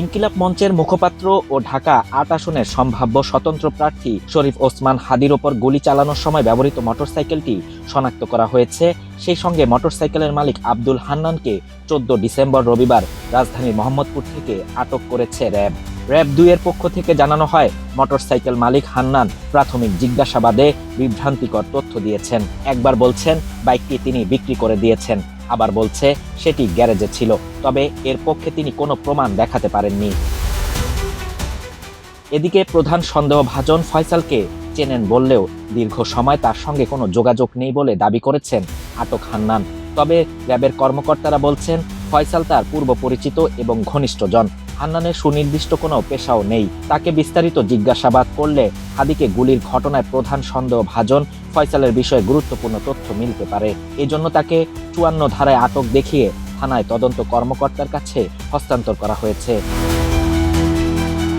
ইনকিলাব মঞ্চের মুখপাত্র ও ঢাকা ৮ আসনের সম্ভাব্য স্বতন্ত্র প্রার্থী শরীফ ওসমান হাদির ওপর গুলি চালানোর সময় ব্যবহৃত মোটরসাইকেলটি শনাক্ত করা হয়েছে। সেই সঙ্গে মোটরসাইকেলের মালিক আব্দুল হান্নানকে ১৪ ডিসেম্বর রবিবার রাজধানীর মোহাম্মদপুর থেকে আটক করেছে র্যাব। র্যাব ২ এর পক্ষ থেকে জানানো হয়, মোটরসাইকেল মালিক হান্নান প্রাথমিক জিজ্ঞাসাবাদে বিভ্রান্তিকর তথ্য দিয়েছেন। একবার বলছেন বাইকটি তিনি বিক্রি করে দিয়েছেন, আবার বলছে সেটি গ্যারেজে ছিল, তবে এর পক্ষে তিনি কোনো প্রমাণ দেখাতে পারেননি। এদিকে প্রধান সন্দেহভাজন ফয়সালকে চেনেন বললেও দীর্ঘ সময় তার সঙ্গে কোনো যোগাযোগ নেই বলে দাবি করেছেন আটক হান্নান। তবে র্যাবের কর্মকর্তারা বলছেন, ফয়সাল তার পূর্ব পরিচিত এবং ঘনিষ্ঠজন। হান্নানের সুনির্দিষ্ট কোনো পেশাও নেই। তাকে বিস্তারিত জিজ্ঞাসাবাদ করলে হাদিকে গুলির ঘটনায় প্রধান সন্দেহভাজন ফয়সালের বিষয়ে গুরুত্বপূর্ণ তথ্য মিলতে পারে। এজন্য তাকে ৫৪ ধারায় আটক দেখিয়ে থানায় তদন্ত কর্মকর্তার কাছে হস্তান্তর করা হয়েছে।